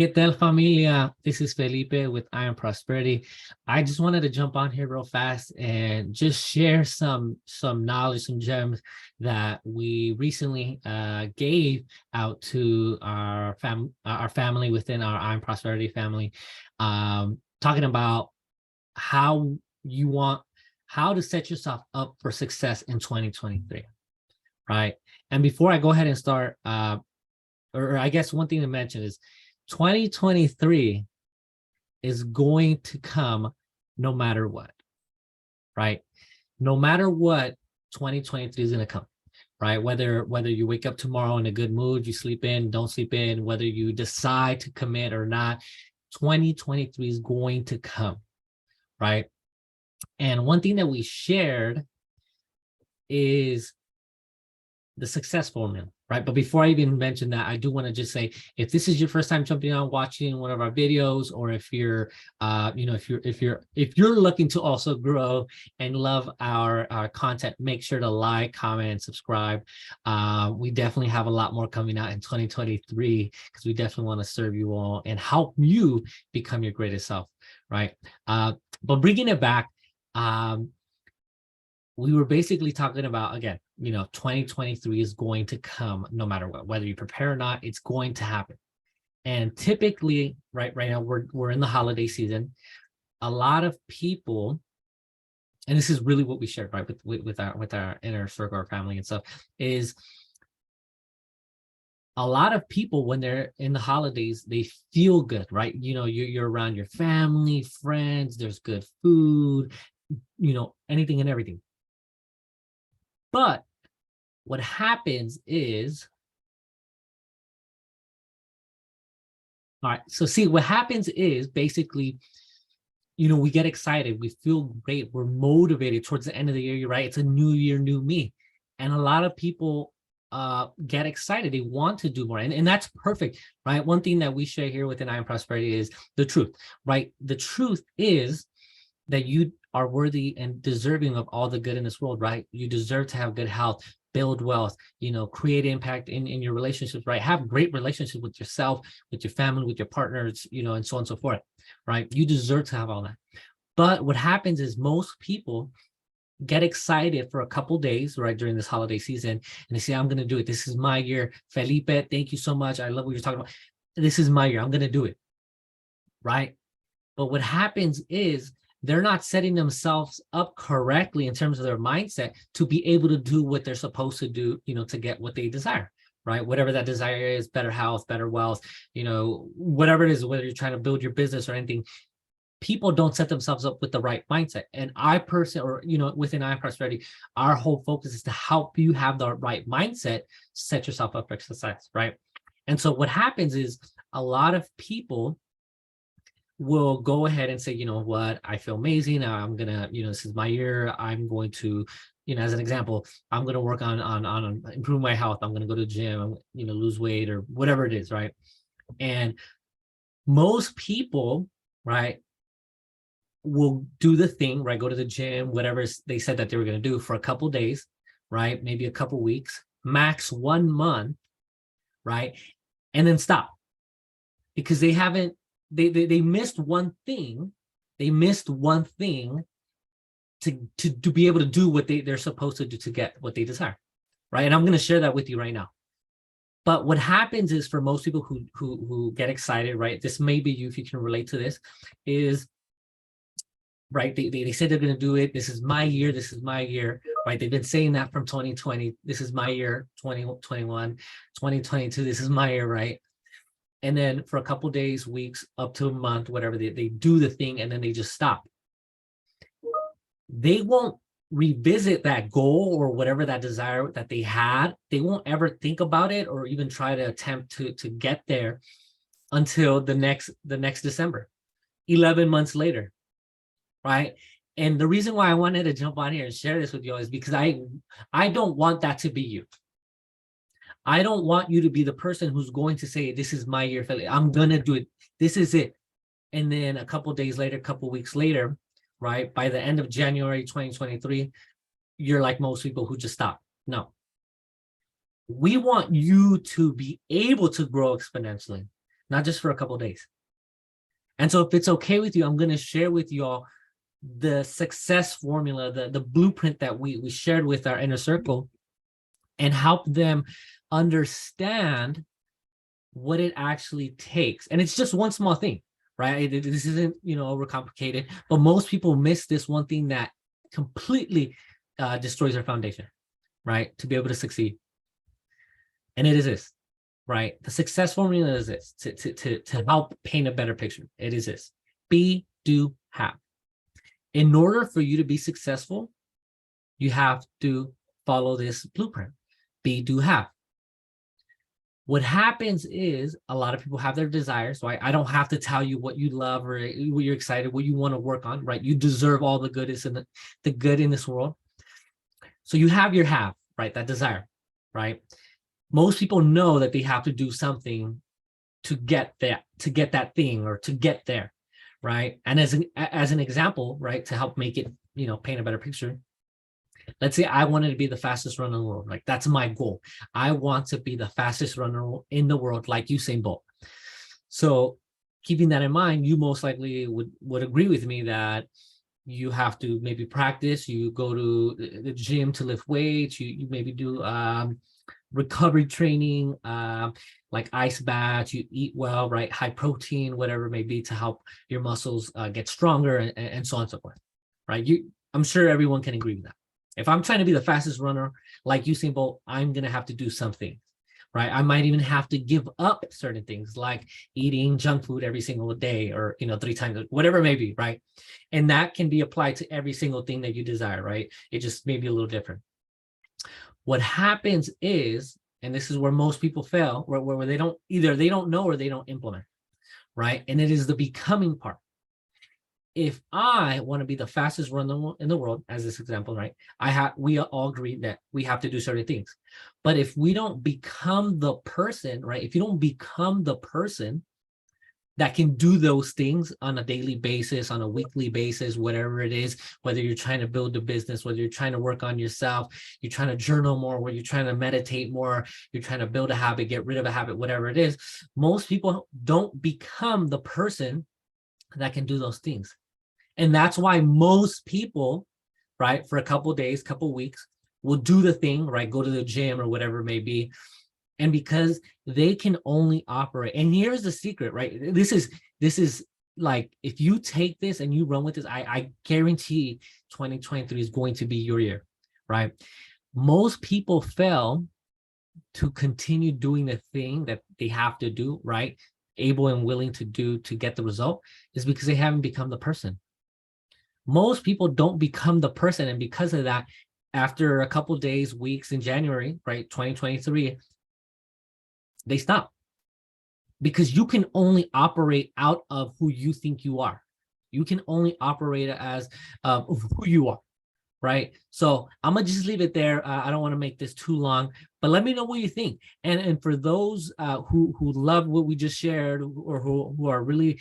¿Qué tal, familia? This is Felipe with I AM Prosperity. I just wanted to jump on here real fast and just share some knowledge, some gems that we recently gave out to our family within our I AM Prosperity family, talking about how you want how to set yourself up for success in 2023, right? And before I go ahead and start, or I guess one thing to mention is 2023 is going to come no matter what, right? No matter what, 2023 is going to come, right? Whether you wake up tomorrow in a good mood, you sleep in, don't sleep in, whether you decide to commit or not, 2023 is going to come, right? And one thing that we shared is the success formula, right? But before I even mention that, I do want to just say, if this is your first time jumping on watching one of our videos, or if you're, if you're looking to also grow and love our content, make sure to like, comment, and subscribe. We definitely have a lot more coming out in 2023 because we definitely want to serve you all and help you become your greatest self, right? But bringing it back, we were basically talking about, again, 2023 is going to come no matter what, whether you prepare or not, it's going to happen. And typically, right now, we're in the holiday season. A lot of people, and this is really what we shared, right, with our inner circle, our family and stuff, is a lot of people, when they're in the holidays, they feel good, right? You're around your family, friends, there's good food, anything and everything. But what happens is, all right, so see, what happens is basically, we get excited, we feel great, we're motivated towards the end of the year, you're right, it's a new year, new me. And a lot of people get excited, they want to do more, and that's perfect, right? One thing that we share here within I Am Prosperity is the truth, right? The truth is that you are worthy and deserving of all the good in this world, right? You deserve to have good health, build wealth, create impact in your relationships, right? Have great relationships with yourself, with your family, with your partners, and so on and so forth, right? You deserve to have all that. But what happens is most people get excited for a couple days, right, during this holiday season, and they say, I'm going to do it. This is my year. Felipe, thank you so much. I love what you're talking about. This is my year. I'm going to do it, right? But what happens is they're not setting themselves up correctly in terms of their mindset to be able to do what they're supposed to do, to get what they desire, right? Whatever that desire is, better health, better wealth, whatever it is, whether you're trying to build your business or anything, people don't set themselves up with the right mindset. And I personally, or, within I Am Prosperity, our whole focus is to help you have the right mindset, set yourself up for success, right? And so what happens is a lot of people will go ahead and say, you know what, I feel amazing. I'm gonna, this is my year. I'm going to, as an example, I'm gonna work on improving my health. I'm gonna go to the gym, lose weight or whatever it is, right? And most people, right, will do the thing, right? Go to the gym, whatever they said that they were gonna do for a couple days, right? Maybe a couple weeks, max 1 month, right? And then stop because they haven't they missed one thing. They missed one thing to be able to do what they're supposed to do to get what they desire, right? And I'm going to share that with you right now. But what happens is, for most people who get excited, right? This may be you if you can relate to this, is right. They said they're going to do it. This is my year. This is my year, right? They've been saying that from 2020. This is my year. 2021, 2022. This is my year, right? And then for a couple of days, weeks, up to a month, whatever, they do the thing and then they just stop. They won't revisit that goal or whatever that desire that they had. They won't ever think about it or even try to attempt to get there until the next December, 11 months later, right? And the reason why I wanted to jump on here and share this with you all is because I don't want that to be you. I don't want you to be the person who's going to say, this is my year, I'm going to do it. This is it. And then a couple of days later, a couple of weeks later, right, by the end of January 2023, you're like most people who just stop. No. We want you to be able to grow exponentially. not just for a couple of days. And so if it's okay with you, I'm going to share with you all the success formula, the blueprint that we shared with our inner circle, and help them understand what it actually takes. And it's just one small thing, right? This isn't, overcomplicated, but most people miss this one thing that completely destroys their foundation, right? To be able to succeed. And it is this, right? The success formula is this, to help paint a better picture. It is this: be, do, have. In order for you to be successful, you have to follow this blueprint: be, do, have. What happens is a lot of people have their desires. So I don't have to tell you what you love or what you're excited, what you want to work on, right? You deserve all the goodness and the good in this world. So you have your have, right? That desire, right? Most people know that they have to do something to get that thing, or to get there, right? And as an example, right, to help make it, paint a better picture, let's say I wanted to be the fastest runner in the world. Like, that's my goal. I want to be the fastest runner in the world, like Usain Bolt. So keeping that in mind, you most likely would agree with me that you have to maybe practice, you go to the gym to lift weights, you maybe do recovery training, like ice baths, you eat well, right? High protein, whatever it may be, to help your muscles get stronger, and so on and so forth, right? I'm sure everyone can agree with that. If I'm trying to be the fastest runner like Usain Bolt, I'm going to have to do something, right? I might even have to give up certain things, like eating junk food every single day, or, 3 times, whatever it may be, right? And that can be applied to every single thing that you desire, right? It just may be a little different. What happens is, and this is where most people fail, where they don't know or they don't implement, right? And it is the becoming part. If I want to be the fastest runner in the world, as this example, right? We all agree that we have to do certain things. But if we don't become the person, right? If you don't become the person that can do those things on a daily basis, on a weekly basis, whatever it is, whether you're trying to build a business, whether you're trying to work on yourself, you're trying to journal more, whether you're trying to meditate more, you're trying to build a habit, get rid of a habit, whatever it is, most people don't become the person that can do those things. And that's why most people, right, for a couple of days, couple of weeks, will do the thing, right, go to the gym or whatever it may be. And because they can only operate, and here's the secret, right? This is like, if you take this and you run with this, I guarantee 2023 is going to be your year, right? Most people fail to continue doing the thing that they have to do, right, able and willing to do to get the result, is because they haven't become the person. Most people don't become the person, and because of that, after a couple of days, weeks in January, right, 2023, they stop. Because you can only operate out of who you think you are. You can only operate as who you are, right? So I'm gonna just leave it there. I don't want to make this too long, but let me know what you think. And for those who love what we just shared, or who are really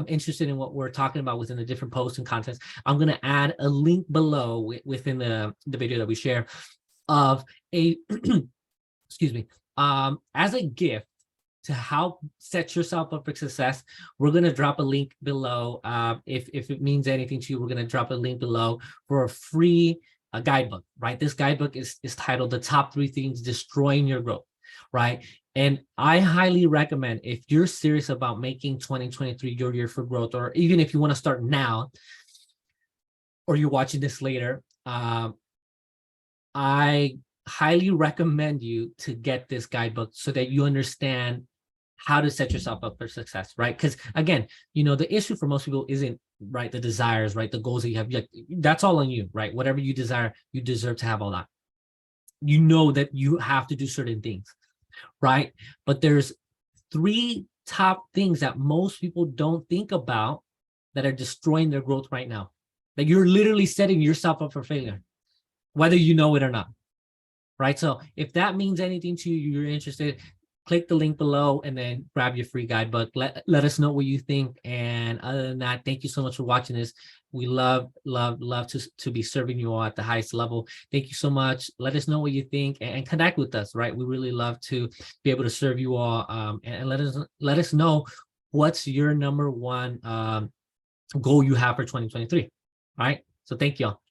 interested in what we're talking about within the different posts and contents, I'm gonna add a link below within the video that we share of a excuse me, as a gift to help set yourself up for success. We're going to drop a link below. If it means anything to you, we're going to drop a link below for a free guidebook, right? This guidebook is titled The Top 3 Things Destroying Your Growth, right? And I highly recommend, if you're serious about making 2023 your year for growth, or even if you want to start now, or you're watching this later, I highly recommend you to get this guidebook so that you understand how to set yourself up for success, right? Because again, the issue for most people isn't, right, the desires, right, the goals that you have. Like, that's all on you, right? Whatever you desire, you deserve to have all that. You know that you have to do certain things, right? But there's 3 top things that most people don't think about that are destroying their growth right now. That you're literally setting yourself up for failure, whether you know it or not, right? So if that means anything to you, you're interested, click the link below and then grab your free guidebook. Let us know what you think. And other than that, thank you so much for watching this. We love to be serving you all at the highest level. Thank you so much. Let us know what you think and connect with us, right? We really love to be able to serve you all. And let us know what's your number one goal you have for 2023. All right. So thank you all.